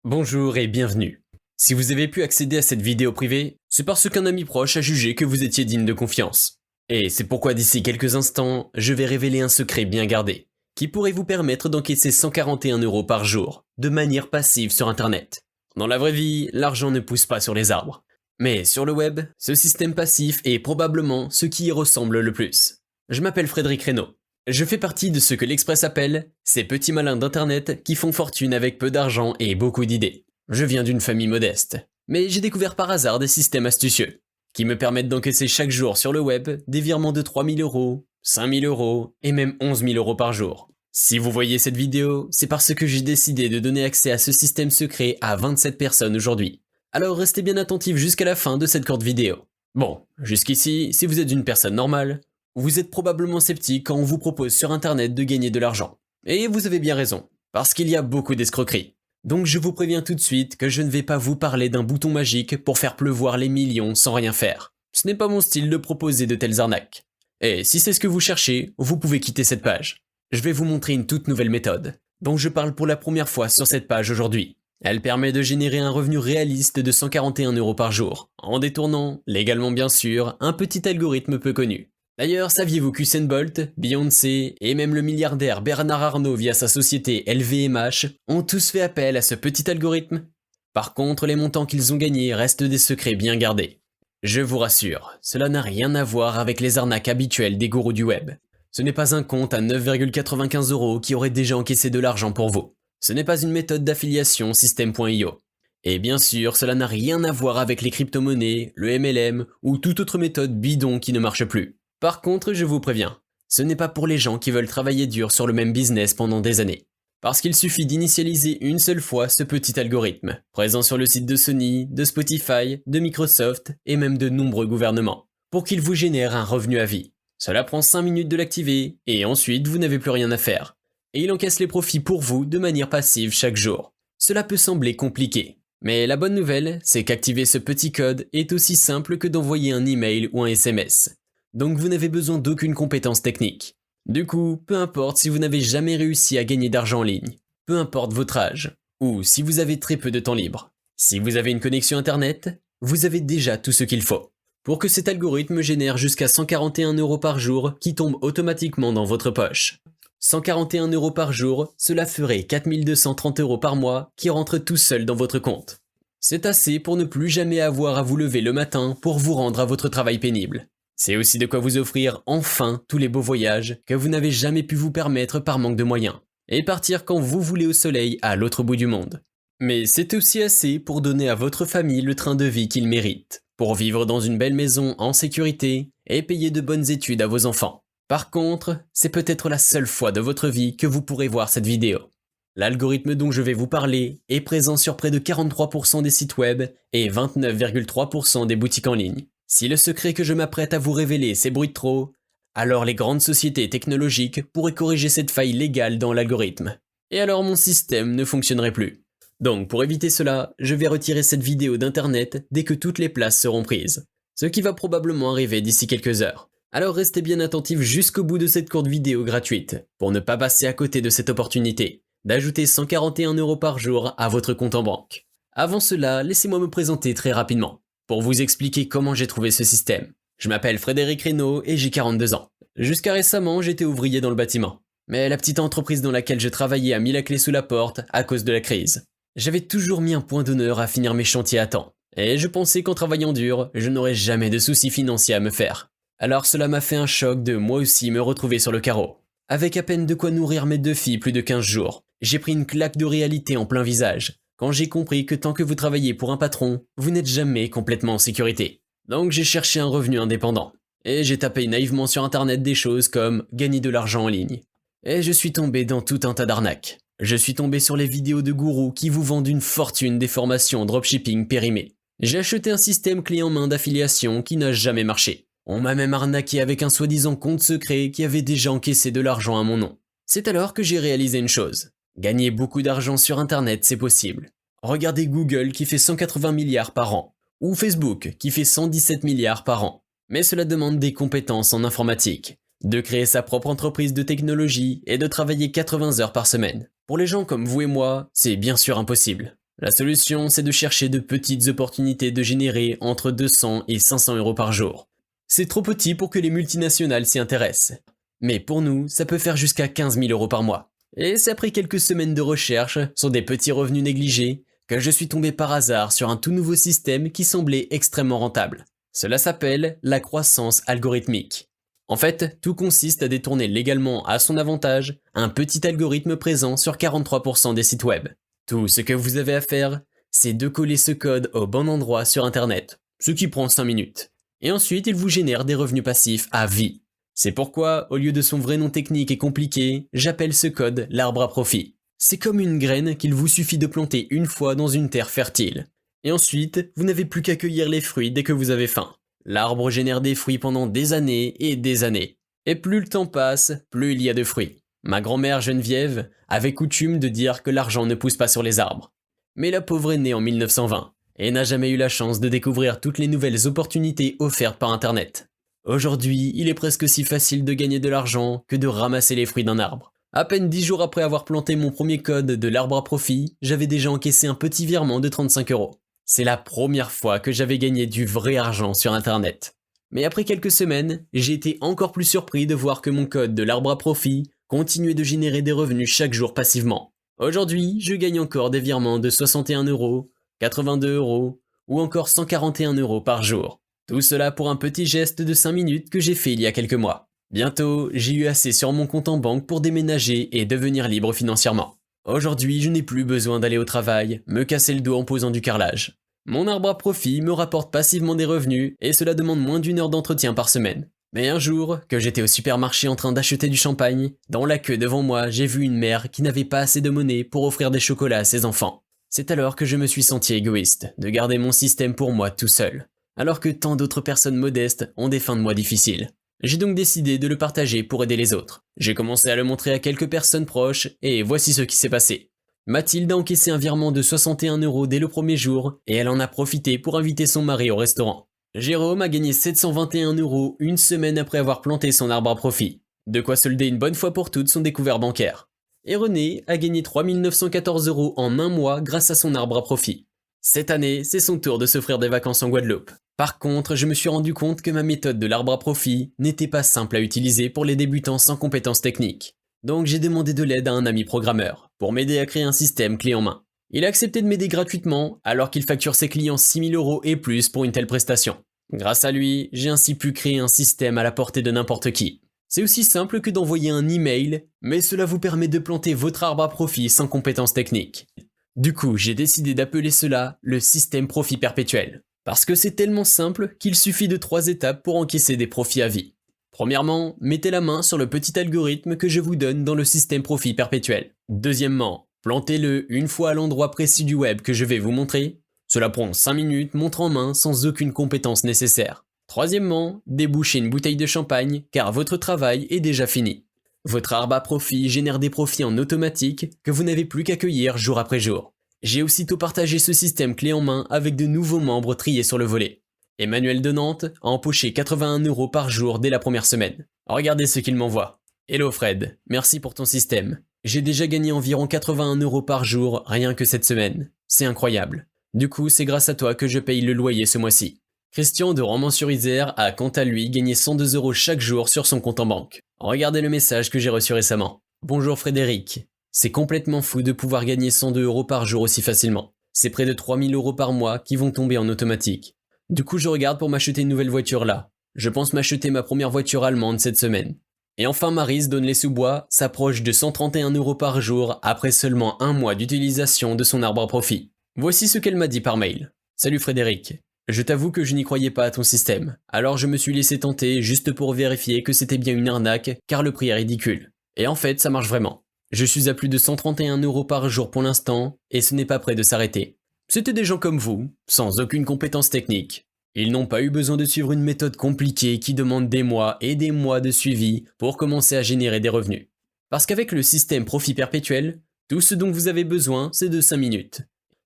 Bonjour et bienvenue. Si vous avez pu accéder à cette vidéo privée, c'est parce qu'un ami proche a jugé que vous étiez digne de confiance. Et c'est pourquoi d'ici quelques instants, je vais révéler un secret bien gardé, qui pourrait vous permettre d'encaisser 141 € par jour, de manière passive sur internet. Dans la vraie vie, l'argent ne pousse pas sur les arbres. Mais sur le web, ce système passif est probablement ce qui y ressemble le plus. Je m'appelle Frédéric Reynaud. Je fais partie de ce que l'Express appelle ces petits malins d'internet qui font fortune avec peu d'argent et beaucoup d'idées. Je viens d'une famille modeste, mais j'ai découvert par hasard des systèmes astucieux, qui me permettent d'encaisser chaque jour sur le web des virements de 3 000 €, 5 000 € et même 11 000 € par jour. Si vous voyez cette vidéo, c'est parce que j'ai décidé de donner accès à ce système secret à 27 personnes aujourd'hui. Alors restez bien attentifs jusqu'à la fin de cette courte vidéo. Bon, jusqu'ici, si vous êtes une personne normale, vous êtes probablement sceptique quand on vous propose sur internet de gagner de l'argent. Et vous avez bien raison, parce qu'il y a beaucoup d'escroqueries. Donc je vous préviens tout de suite que je ne vais pas vous parler d'un bouton magique pour faire pleuvoir les millions sans rien faire. Ce n'est pas mon style de proposer de telles arnaques. Et si c'est ce que vous cherchez, vous pouvez quitter cette page. Je vais vous montrer une toute nouvelle méthode, dont je parle pour la première fois sur cette page aujourd'hui. Elle permet de générer un revenu réaliste de 141 € par jour, en détournant, légalement bien sûr, un petit algorithme peu connu. D'ailleurs, saviez-vous qu'Usain Bolt, Beyoncé et même le milliardaire Bernard Arnault via sa société LVMH ont tous fait appel à ce petit algorithme? Par contre, les montants qu'ils ont gagnés restent des secrets bien gardés. Je vous rassure, cela n'a rien à voir avec les arnaques habituelles des gourous du web. Ce n'est pas un compte à 9,95 € qui aurait déjà encaissé de l'argent pour vous. Ce n'est pas une méthode d'affiliation System.io. Et bien sûr, cela n'a rien à voir avec les crypto-monnaies, le MLM ou toute autre méthode bidon qui ne marche plus. Par contre, je vous préviens, ce n'est pas pour les gens qui veulent travailler dur sur le même business pendant des années. Parce qu'il suffit d'initialiser une seule fois ce petit algorithme, présent sur le site de Sony, de Spotify, de Microsoft et même de nombreux gouvernements, pour qu'il vous génère un revenu à vie. Cela prend 5 minutes de l'activer, et ensuite vous n'avez plus rien à faire. Et il encaisse les profits pour vous de manière passive chaque jour. Cela peut sembler compliqué, mais la bonne nouvelle, c'est qu'activer ce petit code est aussi simple que d'envoyer un email ou un SMS. Donc vous n'avez besoin d'aucune compétence technique. Du coup, peu importe si vous n'avez jamais réussi à gagner d'argent en ligne, peu importe votre âge, ou si vous avez très peu de temps libre. Si vous avez une connexion internet, vous avez déjà tout ce qu'il faut pour que cet algorithme génère jusqu'à 141 € par jour qui tombent automatiquement dans votre poche. 141 € par jour, cela ferait 4 230 € par mois qui rentrent tout seuls dans votre compte. C'est assez pour ne plus jamais avoir à vous lever le matin pour vous rendre à votre travail pénible. C'est aussi de quoi vous offrir enfin tous les beaux voyages que vous n'avez jamais pu vous permettre par manque de moyens, et partir quand vous voulez au soleil à l'autre bout du monde. Mais c'est aussi assez pour donner à votre famille le train de vie qu'ils méritent, pour vivre dans une belle maison en sécurité et payer de bonnes études à vos enfants. Par contre, c'est peut-être la seule fois de votre vie que vous pourrez voir cette vidéo. L'algorithme dont je vais vous parler est présent sur près de 43% des sites web et 29,3% des boutiques en ligne. Si le secret que je m'apprête à vous révéler s'ébruite trop, alors les grandes sociétés technologiques pourraient corriger cette faille légale dans l'algorithme. Et alors mon système ne fonctionnerait plus. Donc pour éviter cela, je vais retirer cette vidéo d'internet dès que toutes les places seront prises. Ce qui va probablement arriver d'ici quelques heures. Alors restez bien attentifs jusqu'au bout de cette courte vidéo gratuite, pour ne pas passer à côté de cette opportunité, d'ajouter 141 € par jour à votre compte en banque. Avant cela, laissez-moi me présenter très rapidement, pour vous expliquer comment j'ai trouvé ce système. Je m'appelle Frédéric Reynaud et j'ai 42 ans. Jusqu'à récemment, j'étais ouvrier dans le bâtiment. Mais la petite entreprise dans laquelle je travaillais a mis la clé sous la porte à cause de la crise. J'avais toujours mis un point d'honneur à finir mes chantiers à temps. Et je pensais qu'en travaillant dur, je n'aurais jamais de soucis financiers à me faire. Alors cela m'a fait un choc de moi aussi me retrouver sur le carreau. Avec à peine de quoi nourrir mes 2 filles plus de 15 jours, j'ai pris une claque de réalité en plein visage. Quand j'ai compris que tant que vous travaillez pour un patron, vous n'êtes jamais complètement en sécurité. Donc j'ai cherché un revenu indépendant. Et j'ai tapé naïvement sur internet des choses comme gagner de l'argent en ligne. Et je suis tombé dans tout un tas d'arnaques. Je suis tombé sur les vidéos de gourous qui vous vendent une fortune des formations dropshipping périmées. J'ai acheté un système clé en main d'affiliation qui n'a jamais marché. On m'a même arnaqué avec un soi-disant compte secret qui avait déjà encaissé de l'argent à mon nom. C'est alors que j'ai réalisé une chose. Gagner beaucoup d'argent sur internet, c'est possible. Regardez Google qui fait 180 milliards par an, ou Facebook qui fait 117 milliards par an. Mais cela demande des compétences en informatique, de créer sa propre entreprise de technologie et de travailler 80 heures par semaine. Pour les gens comme vous et moi, c'est bien sûr impossible. La solution, c'est de chercher de petites opportunités de générer entre 200 et 500 euros par jour. C'est trop petit pour que les multinationales s'y intéressent. Mais pour nous, ça peut faire jusqu'à 15 000 euros par mois. Et c'est après quelques semaines de recherche sur des petits revenus négligés que je suis tombé par hasard sur un tout nouveau système qui semblait extrêmement rentable. Cela s'appelle la croissance algorithmique. En fait, tout consiste à détourner légalement à son avantage un petit algorithme présent sur 43% des sites web. Tout ce que vous avez à faire, c'est de coller ce code au bon endroit sur Internet, ce qui prend 5 minutes. Et ensuite, il vous génère des revenus passifs à vie. C'est pourquoi, au lieu de son vrai nom technique et compliqué, j'appelle ce code l'arbre à profit. C'est comme une graine qu'il vous suffit de planter une fois dans une terre fertile. Et ensuite, vous n'avez plus qu'à cueillir les fruits dès que vous avez faim. L'arbre génère des fruits pendant des années et des années. Et plus le temps passe, plus il y a de fruits. Ma grand-mère Geneviève avait coutume de dire que l'argent ne pousse pas sur les arbres. Mais la pauvre est née en 1920 et n'a jamais eu la chance de découvrir toutes les nouvelles opportunités offertes par Internet. Aujourd'hui, il est presque si facile de gagner de l'argent que de ramasser les fruits d'un arbre. À peine 10 jours après avoir planté mon premier code de l'arbre à profit, j'avais déjà encaissé un petit virement de 35 euros. C'est la première fois que j'avais gagné du vrai argent sur Internet. Mais après quelques semaines, j'ai été encore plus surpris de voir que mon code de l'arbre à profit continuait de générer des revenus chaque jour passivement. Aujourd'hui, je gagne encore des virements de 61 euros, 82 euros ou encore 141 euros par jour. Tout cela pour un petit geste de 5 minutes que j'ai fait il y a quelques mois. Bientôt, j'ai eu assez sur mon compte en banque pour déménager et devenir libre financièrement. Aujourd'hui, je n'ai plus besoin d'aller au travail, me casser le dos en posant du carrelage. Mon arbre à profit me rapporte passivement des revenus et cela demande moins d'1 heure d'entretien par semaine. Mais un jour, que j'étais au supermarché en train d'acheter du champagne, dans la queue devant moi, j'ai vu une mère qui n'avait pas assez de monnaie pour offrir des chocolats à ses enfants. C'est alors que je me suis senti égoïste de garder mon système pour moi tout seul, alors que tant d'autres personnes modestes ont des fins de mois difficiles. J'ai donc décidé de le partager pour aider les autres. J'ai commencé à le montrer à quelques personnes proches et voici ce qui s'est passé. Mathilde a encaissé un virement de 61 euros dès le premier jour et elle en a profité pour inviter son mari au restaurant. Jérôme a gagné 721 euros une semaine après avoir planté son arbre à profit. De quoi solder une bonne fois pour toutes son découvert bancaire. Et René a gagné 3 914 euros en un mois grâce à son arbre à profit. Cette année, c'est son tour de s'offrir des vacances en Guadeloupe. Par contre, je me suis rendu compte que ma méthode de l'arbre à profit n'était pas simple à utiliser pour les débutants sans compétences techniques. Donc j'ai demandé de l'aide à un ami programmeur pour m'aider à créer un système clé en main. Il a accepté de m'aider gratuitement alors qu'il facture ses clients 6 000 euros et plus pour une telle prestation. Grâce à lui, j'ai ainsi pu créer un système à la portée de n'importe qui. C'est aussi simple que d'envoyer un email, mais cela vous permet de planter votre arbre à profit sans compétences techniques. Du coup, j'ai décidé d'appeler cela le système profit perpétuel. Parce que c'est tellement simple qu'il suffit de 3 étapes pour encaisser des profits à vie. Premièrement, mettez la main sur le petit algorithme que je vous donne dans le système profit perpétuel. Deuxièmement, plantez-le une fois à l'endroit précis du web que je vais vous montrer. Cela prend 5 minutes, montre en main, sans aucune compétence nécessaire. Troisièmement, débouchez une bouteille de champagne, car votre travail est déjà fini. Votre arbre à profit génère des profits en automatique que vous n'avez plus qu'à cueillir jour après jour. J'ai aussitôt partagé ce système clé en main avec de nouveaux membres triés sur le volet. Emmanuel de Nantes a empoché 81 euros par jour dès la première semaine. Regardez ce qu'il m'envoie. Hello Fred, merci pour ton système. J'ai déjà gagné environ 81 euros par jour rien que cette semaine. C'est incroyable. Du coup, c'est grâce à toi que je paye le loyer ce mois-ci. Christian de Romans-sur-Isère a quant à lui gagné 102 euros chaque jour sur son compte en banque. Regardez le message que j'ai reçu récemment. Bonjour Frédéric. C'est complètement fou de pouvoir gagner 102 euros par jour aussi facilement. C'est près de 3000 euros par mois qui vont tomber en automatique. Du coup, je regarde pour m'acheter une nouvelle voiture là. Je pense m'acheter ma première voiture allemande cette semaine. Et enfin, Maryse Donne-les-sous-Bois s'approche de 131 euros par jour après seulement un mois d'utilisation de son arbre à profit. Voici ce qu'elle m'a dit par mail. Salut Frédéric. Je t'avoue que je n'y croyais pas à ton système. Alors je me suis laissé tenter juste pour vérifier que c'était bien une arnaque car le prix est ridicule. Et en fait, ça marche vraiment. Je suis à plus de 131 euros par jour pour l'instant et ce n'est pas près de s'arrêter. C'était des gens comme vous, sans aucune compétence technique. Ils n'ont pas eu besoin de suivre une méthode compliquée qui demande des mois et des mois de suivi pour commencer à générer des revenus. Parce qu'avec le système profit perpétuel, tout ce dont vous avez besoin, c'est de 5 minutes.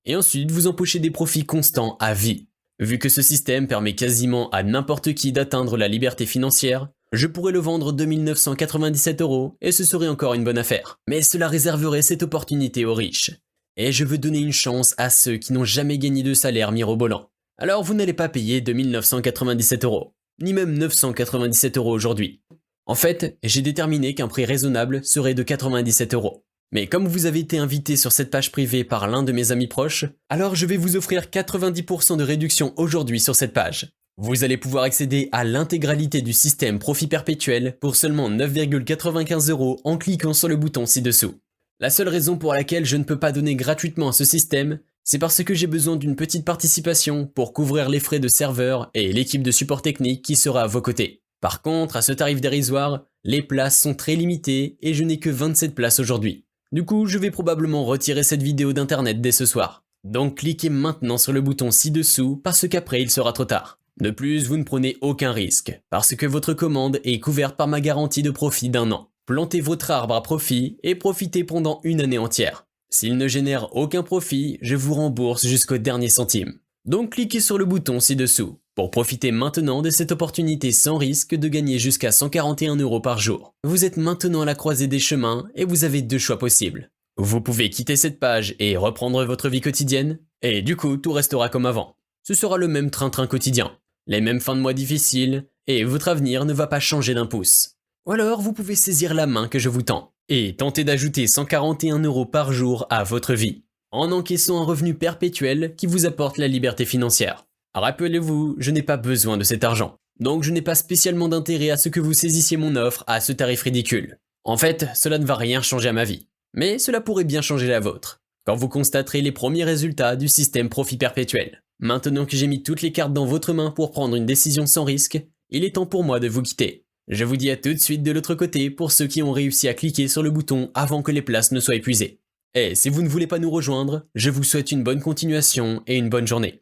Et ensuite, vous empochez des profits constants à vie. Vu que ce système permet quasiment à n'importe qui d'atteindre la liberté financière, je pourrais le vendre 2 997 euros et ce serait encore une bonne affaire. Mais cela réserverait cette opportunité aux riches. et je veux donner une chance à ceux qui n'ont jamais gagné de salaire mirobolant. Alors vous n'allez pas payer 2997 €, ni même 997 € aujourd'hui. En fait, j'ai déterminé qu'un prix raisonnable serait de 97 €. Mais comme vous avez été invité sur cette page privée par l'un de mes amis proches, alors je vais vous offrir 90% de réduction aujourd'hui sur cette page. Vous allez pouvoir accéder à l'intégralité du système profit perpétuel pour seulement 9,95 € en cliquant sur le bouton ci-dessous. La seule raison pour laquelle je ne peux pas donner gratuitement ce système, c'est parce que j'ai besoin d'une petite participation pour couvrir les frais de serveur et l'équipe de support technique qui sera à vos côtés. Par contre, à ce tarif dérisoire, les places sont très limitées et je n'ai que 27 places aujourd'hui. Du coup, je vais probablement retirer cette vidéo d'internet dès ce soir. Donc cliquez maintenant sur le bouton ci-dessous parce qu'après il sera trop tard. De plus, vous ne prenez aucun risque, parce que votre commande est couverte par ma garantie de profit d'1 an. Plantez votre arbre à profit et profitez pendant une année entière. S'il ne génère aucun profit, je vous rembourse jusqu'au dernier centime. Donc cliquez sur le bouton ci-dessous pour profiter maintenant de cette opportunité sans risque de gagner jusqu'à 141 € par jour. Vous êtes maintenant à la croisée des chemins et vous avez deux choix possibles. Vous pouvez quitter cette page et reprendre votre vie quotidienne, et du coup tout restera comme avant. Ce sera le même train-train quotidien, les mêmes fins de mois difficiles, et votre avenir ne va pas changer d'un pouce. Ou alors vous pouvez saisir la main que je vous tends, et tenter d'ajouter 141 € par jour à votre vie, en encaissant un revenu perpétuel qui vous apporte la liberté financière. Rappelez-vous, je n'ai pas besoin de cet argent, donc je n'ai pas spécialement d'intérêt à ce que vous saisissiez mon offre à ce tarif ridicule. En fait, cela ne va rien changer à ma vie, mais cela pourrait bien changer la vôtre, quand vous constaterez les premiers résultats du système profit perpétuel. Maintenant que j'ai mis toutes les cartes dans votre main pour prendre une décision sans risque, il est temps pour moi de vous quitter. Je vous dis à tout de suite de l'autre côté pour ceux qui ont réussi à cliquer sur le bouton avant que les places ne soient épuisées. Et si vous ne voulez pas nous rejoindre, je vous souhaite une bonne continuation et une bonne journée.